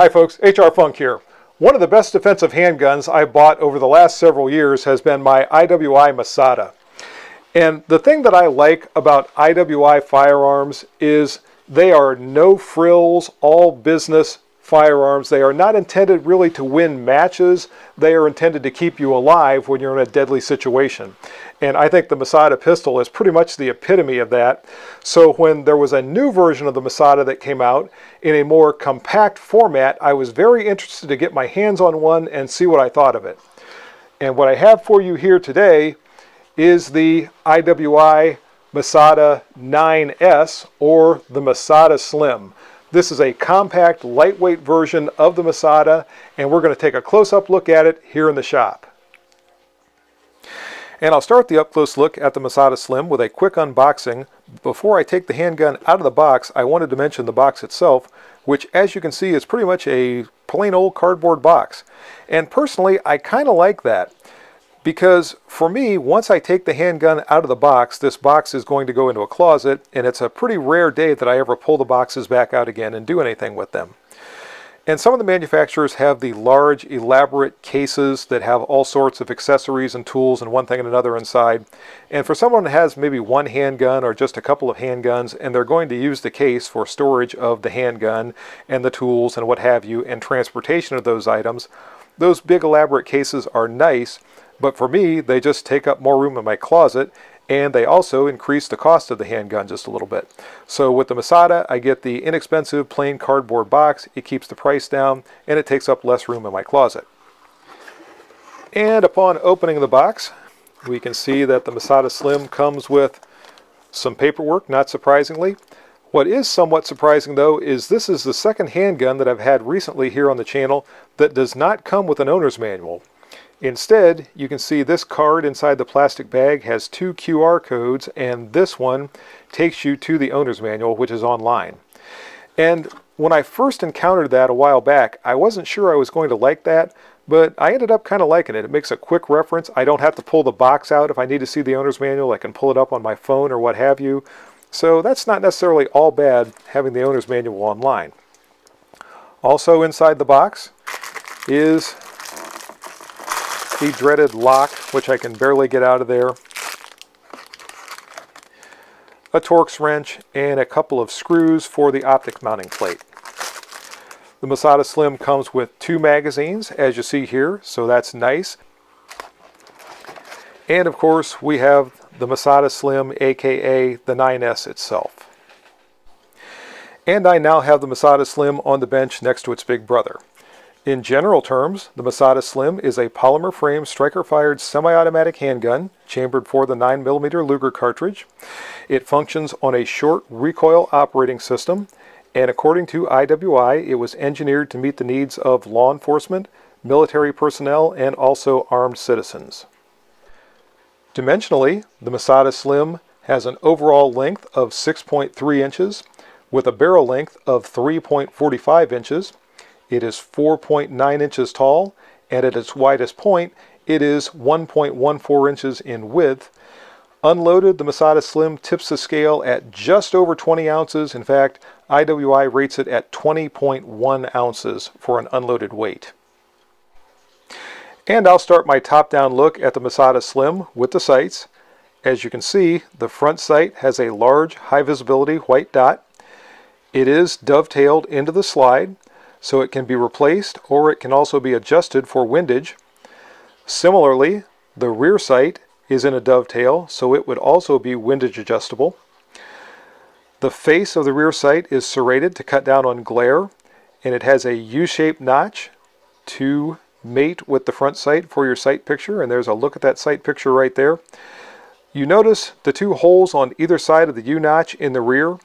Hi folks, HR Funk here. One of the best defensive handguns I've bought over the last several years has been my IWI Masada. And the thing that I like about IWI firearms is they are no frills, all business firearms. They are not intended really to win matches. They are intended to keep you alive when you're in a deadly situation. And I think the Masada pistol is pretty much the epitome of that. So when there was a new version of the Masada that came out in a more compact format, I was very interested to get my hands on one and see what I thought of it. And what I have for you here today is the IWI Masada 9S, or the Masada Slim. This is a compact, lightweight version of the Masada, and we're going to take a close-up look at it here in the shop. And I'll start the up-close look at the Masada Slim with a quick unboxing. Before I take the handgun out of the box, I wanted to mention the box itself, which, as you can see, is pretty much a plain old cardboard box. And personally, I kind of like that, because for me, once I take the handgun out of the box, this box is going to go into a closet, and it's a pretty rare day that I ever pull the boxes back out again and do anything with them. And some of the manufacturers have the large, elaborate cases that have all sorts of accessories and tools and one thing and another inside. And for someone that has maybe one handgun or just a couple of handguns, and they're going to use the case for storage of the handgun and the tools and what have you, and transportation of those items, those big elaborate cases are nice, but for me, they just take up more room in my closet, and they also increase the cost of the handgun just a little bit. So with the Masada, I get the inexpensive plain cardboard box. It keeps the price down, and it takes up less room in my closet. And upon opening the box, we can see that the Masada Slim comes with some paperwork, not surprisingly. What is somewhat surprising, though, is this is the second handgun that I've had recently here on the channel that does not come with an owner's manual. Instead, you can see this card inside the plastic bag has 2 QR codes, and this one takes you to the owner's manual, which is online. And when I first encountered that a while back, I wasn't sure I was going to like that, but I ended up kind of liking it. It makes a quick reference. I don't have to pull the box out if I need to see the owner's manual. I can pull it up on my phone or what have you. So that's not necessarily all bad, having the owner's manual online. Also inside the box is the dreaded lock, which I can barely get out of there, a Torx wrench, and a couple of screws for the optic mounting plate. The Masada Slim comes with 2 magazines, as you see here, so that's nice. And of course, we have the Masada Slim, aka the 9S itself. And I now have the Masada Slim on the bench next to its big brother. In general terms, the Masada Slim is a polymer frame striker-fired semi-automatic handgun chambered for the 9mm Luger cartridge. It functions on a short recoil operating system, and according to IWI, it was engineered to meet the needs of law enforcement, military personnel, and also armed citizens. Dimensionally, the Masada Slim has an overall length of 6.3 inches with a barrel length of 3.45 inches. It is 4.9 inches tall, and at its widest point, it is 1.14 inches in width. Unloaded, the Masada Slim tips the scale at just over 20 ounces. In fact, IWI rates it at 20.1 ounces for an unloaded weight. And I'll start my top-down look at the Masada Slim with the sights. As you can see, the front sight has a large, high-visibility white dot. It is dovetailed into the slide, so it can be replaced, or it can also be adjusted for windage. Similarly, the rear sight is in a dovetail, so it would also be windage adjustable. The face of the rear sight is serrated to cut down on glare, and it has a U-shaped notch to mate with the front sight for your sight picture, and there's a look at that sight picture right there. You notice the 2 holes on either side of the U-notch in the rear.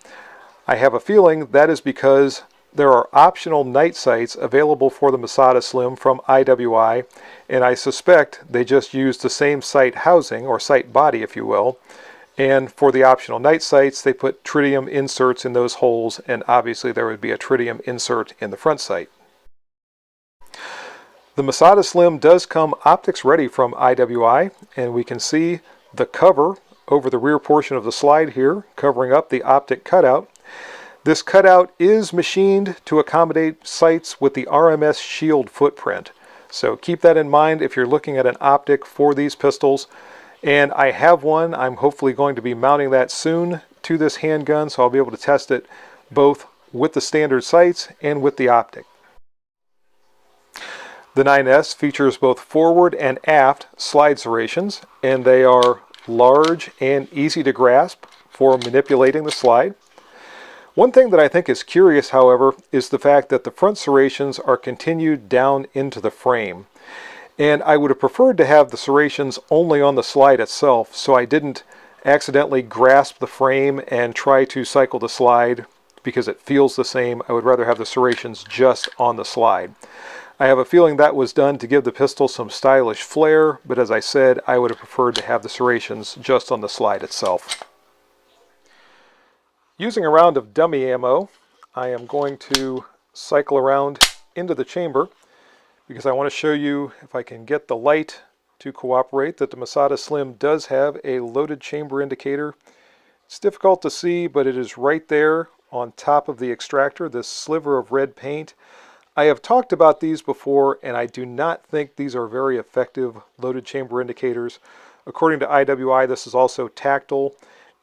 I have a feeling that is because there are optional night sights available for the Masada Slim from IWI, and I suspect they just use the same sight housing, or sight body if you will, and for the optional night sights they put tritium inserts in those holes, and obviously there would be a tritium insert in the front sight. The Masada Slim does come optics ready from IWI, and we can see the cover over the rear portion of the slide here, covering up the optic cutout. This cutout is machined to accommodate sights with the RMS shield footprint. So keep that in mind if you're looking at an optic for these pistols. And I have one. I'm hopefully going to be mounting that soon to this handgun, so I'll be able to test it both with the standard sights and with the optic. The 9S features both forward and aft slide serrations, and they are large and easy to grasp for manipulating the slide. One thing that I think is curious, however, is the fact that the front serrations are continued down into the frame. And I would have preferred to have the serrations only on the slide itself, so I didn't accidentally grasp the frame and try to cycle the slide because it feels the same. I would rather have the serrations just on the slide. I have a feeling that was done to give the pistol some stylish flair, but as I said, I would have preferred to have the serrations just on the slide itself. Using a round of dummy ammo, I am going to cycle around into the chamber because I want to show you, if I can get the light to cooperate, that the Masada Slim does have a loaded chamber indicator. It's difficult to see, but it is right there on top of the extractor, this sliver of red paint. I have talked about these before, and I do not think these are very effective loaded chamber indicators. According to IWI, this is also tactile,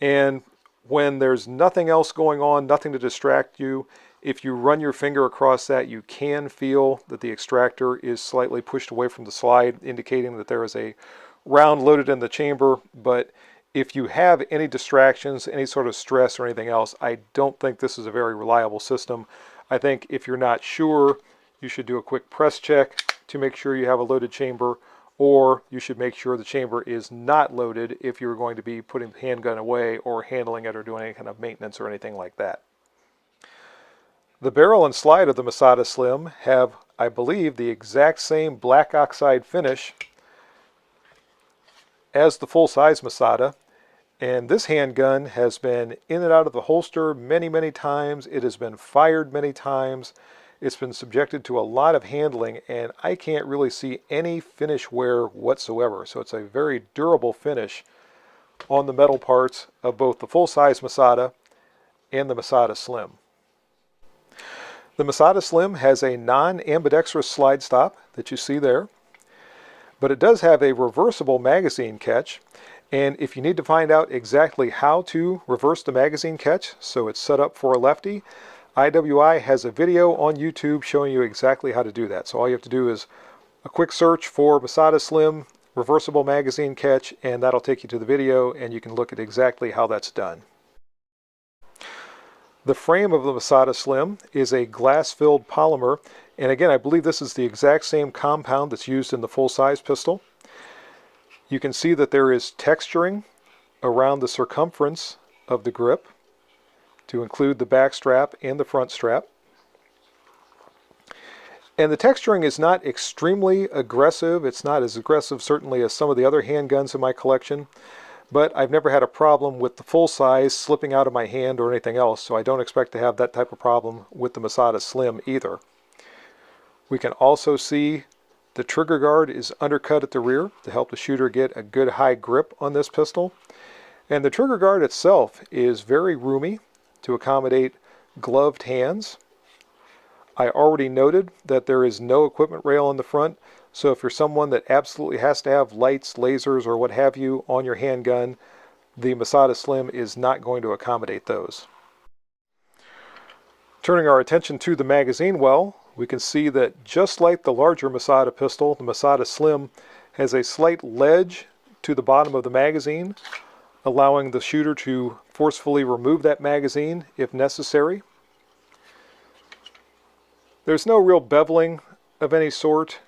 and when there's nothing else going on, nothing to distract you, if you run your finger across that, you can feel that the extractor is slightly pushed away from the slide, indicating that there is a round loaded in the chamber. But if you have any distractions, any sort of stress or anything else, I don't think this is a very reliable system. I think if you're not sure, you should do a quick press check to make sure you have a loaded chamber, or you should make sure the chamber is not loaded if you're going to be putting the handgun away or handling it or doing any kind of maintenance or anything like that. The barrel and slide of the Masada Slim have, I believe, the exact same black oxide finish as the full-size Masada, and this handgun has been in and out of the holster many, many times. It has been fired many times. It's been subjected to a lot of handling, and I can't really see any finish wear whatsoever. So it's a very durable finish on the metal parts of both the full-size Masada and the Masada Slim. The Masada Slim has a non-ambidextrous slide stop that you see there, but it does have a reversible magazine catch. And if you need to find out exactly how to reverse the magazine catch so it's set up for a lefty, IWI has a video on YouTube showing you exactly how to do that. So all you have to do is a quick search for Masada Slim reversible magazine catch, and that'll take you to the video, and you can look at exactly how that's done. The frame of the Masada Slim is a glass-filled polymer, and again, I believe this is the exact same compound that's used in the full-size pistol. You can see that there is texturing around the circumference of the grip to include the back strap and the front strap. And the texturing is not extremely aggressive. It's not as aggressive certainly as some of the other handguns in my collection, but I've never had a problem with the full size slipping out of my hand or anything else, so I don't expect to have that type of problem with the Masada Slim either. We can also see the trigger guard is undercut at the rear to help the shooter get a good high grip on this pistol. And the trigger guard itself is very roomy to accommodate gloved hands. I already noted that there is no equipment rail on the front, so if you're someone that absolutely has to have lights, lasers, or what have you on your handgun, the Masada Slim is not going to accommodate those. Turning our attention to the magazine well, we can see that just like the larger Masada pistol, the Masada Slim has a slight ledge to the bottom of the magazine, allowing the shooter to forcefully remove that magazine if necessary. There's no real beveling of any sort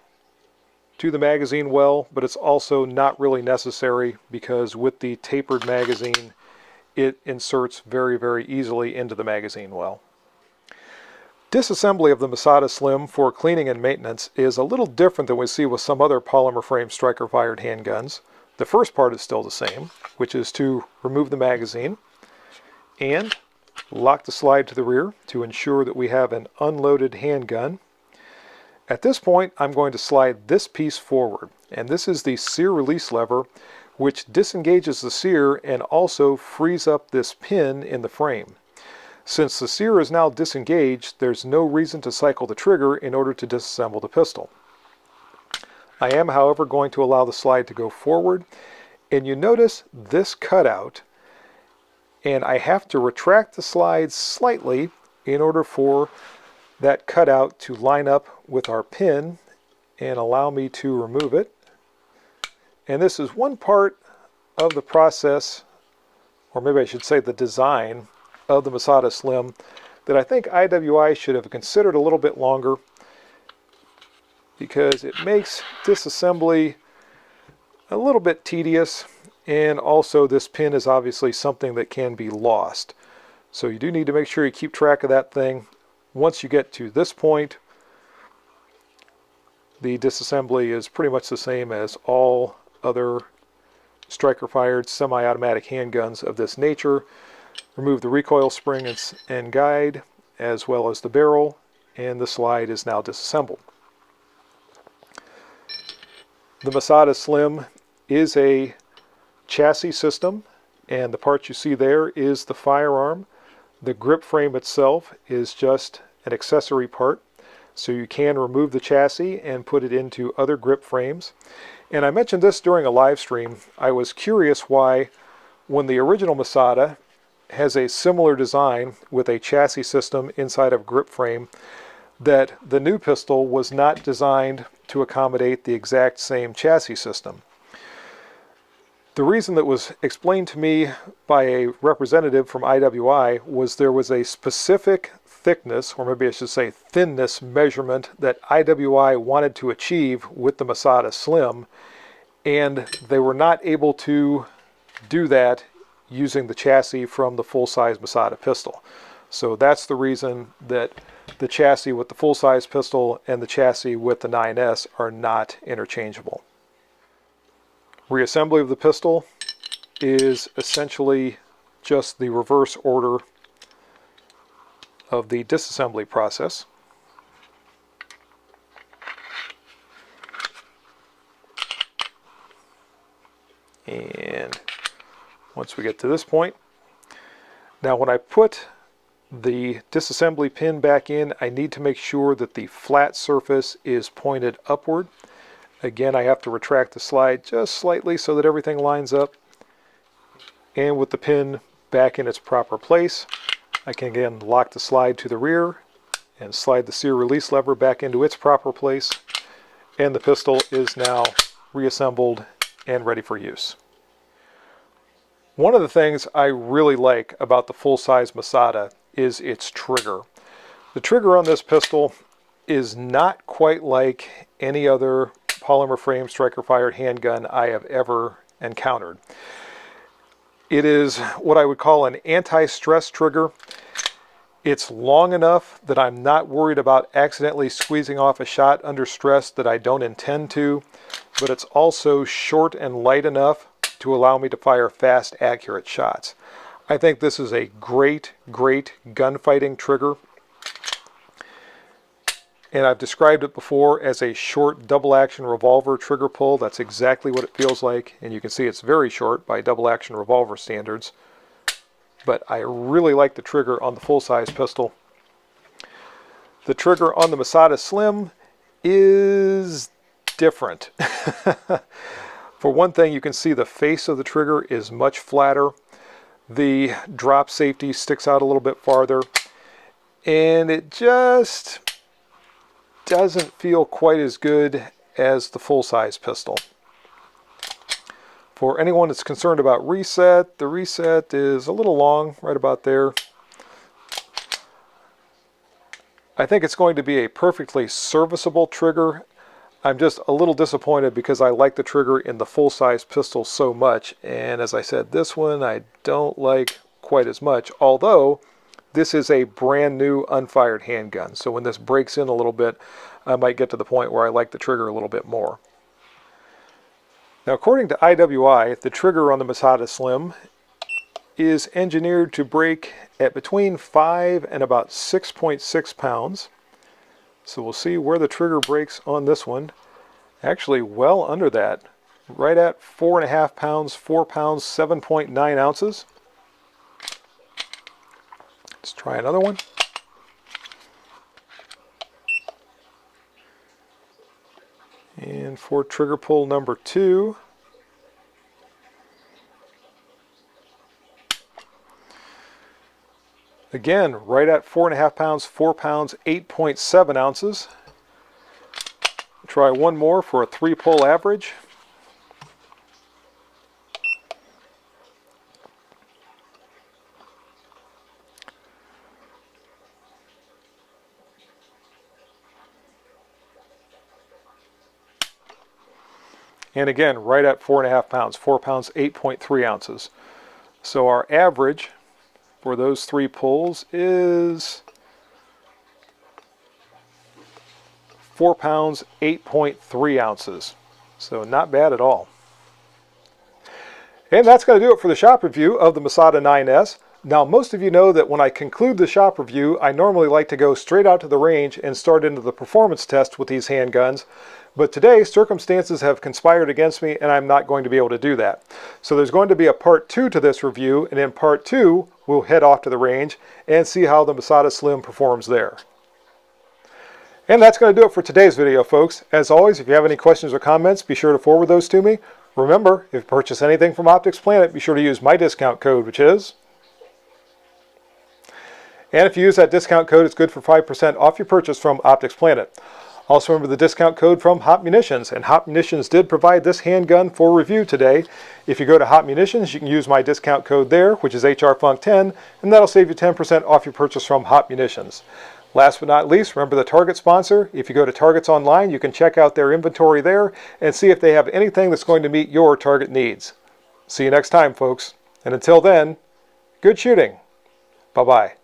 to the magazine well, but it's also not really necessary because with the tapered magazine, it inserts very, very easily into the magazine well. Disassembly of the Masada Slim for cleaning and maintenance is a little different than we see with some other polymer frame striker fired handguns. The first part is still the same, which is to remove the magazine and lock the slide to the rear to ensure that we have an unloaded handgun. At this point, I'm going to slide this piece forward, and this is the sear release lever, which disengages the sear and also frees up this pin in the frame. Since the sear is now disengaged, there's no reason to cycle the trigger in order to disassemble the pistol. I am, however, going to allow the slide to go forward, and you notice this cutout, and I have to retract the slide slightly in order for that cutout to line up with our pin and allow me to remove it. And this is one part of the process, or maybe I should say the design of the Masada Slim, that I think IWI should have considered a little bit longer, because it makes disassembly a little bit tedious, and also this pin is obviously something that can be lost. So you do need to make sure you keep track of that thing. Once you get to this point, the disassembly is pretty much the same as all other striker-fired semi-automatic handguns of this nature. Remove the recoil spring and guide, as well as the barrel, and the slide is now disassembled. The Masada Slim is a chassis system, and the part you see there is the firearm. The grip frame itself is just an accessory part, so you can remove the chassis and put it into other grip frames. And I mentioned this during a live stream. I was curious why, when the original Masada has a similar design with a chassis system inside of grip frame, that the new pistol was not designed to accommodate the exact same chassis system. The reason that was explained to me by a representative from IWI was there was a specific thickness, or maybe I should say thinness measurement, that IWI wanted to achieve with the Masada Slim, and they were not able to do that using the chassis from the full-size Masada pistol. So that's the reason that the chassis with the full-size pistol and the chassis with the 9S are not interchangeable. Reassembly of the pistol is essentially just the reverse order of the disassembly process. And once we get to this point, now when I put the disassembly pin back in, I need to make sure that the flat surface is pointed upward. Again, I have to retract the slide just slightly so that everything lines up. And with the pin back in its proper place, I can again lock the slide to the rear and slide the sear release lever back into its proper place. And the pistol is now reassembled and ready for use. One of the things I really like about the full-size Masada is its trigger. The trigger on this pistol is not quite like any other polymer frame striker-fired handgun I have ever encountered. It is what I would call an anti-stress trigger. It's long enough that I'm not worried about accidentally squeezing off a shot under stress that I don't intend to, but it's also short and light enough to allow me to fire fast, accurate shots. I think this is a great gunfighting trigger. And I've described it before as a short double-action revolver trigger pull. That's exactly what it feels like. And you can see it's very short by double-action revolver standards. But I really like the trigger on the full-size pistol. The trigger on the Masada Slim is different. For one thing, you can see the face of the trigger is much flatter. The drop safety sticks out a little bit farther. And it just doesn't feel quite as good as the full-size pistol. For anyone that's concerned about reset, the reset is a little long, right about there. I think it's going to be a perfectly serviceable trigger. I'm just a little disappointed because I like the trigger in the full-size pistol so much, and as I said, this one I don't like quite as much, although this is a brand new unfired handgun, so when this breaks in a little bit, I might get to the point where I like the trigger a little bit more. Now, according to IWI, the trigger on the Masada Slim is engineered to break at between 5 and about 6.6 pounds. So we'll see where the trigger breaks on this one. Actually, well under that, right at 4.5 pounds, 4 pounds, 7.9 ounces. Let's try another one. And for trigger pull number 2, again, right at 4.5 pounds, 4 pounds, 8.7 ounces. Try one more for a 3-pull average. And again, right at 4.5 pounds, 4 pounds, 8.3 ounces. So our average for those 3 pulls is 4 pounds, 8.3 ounces. So not bad at all. And that's going to do it for the shop review of the Masada 9S. Now, most of you know that when I conclude the shop review, I normally like to go straight out to the range and start into the performance test with these handguns. But today, circumstances have conspired against me, and I'm not going to be able to do that. So there's going to be a part 2 to this review, and in part 2, we'll head off to the range and see how the Masada Slim performs there. And that's going to do it for today's video, folks. As always, if you have any questions or comments, be sure to forward those to me. Remember, if you purchase anything from Optics Planet, be sure to use my discount code, which is... And if you use that discount code, it's good for 5% off your purchase from Optics Planet. Also remember the discount code from Hot Munitions, and Hot Munitions did provide this handgun for review today. If you go to Hot Munitions, you can use my discount code there, which is HRFunk10, and that'll save you 10% off your purchase from Hot Munitions. Last but not least, remember the Target sponsor. If you go to Target's online, you can check out their inventory there and see if they have anything that's going to meet your Target needs. See you next time, folks. And until then, good shooting. Bye-bye.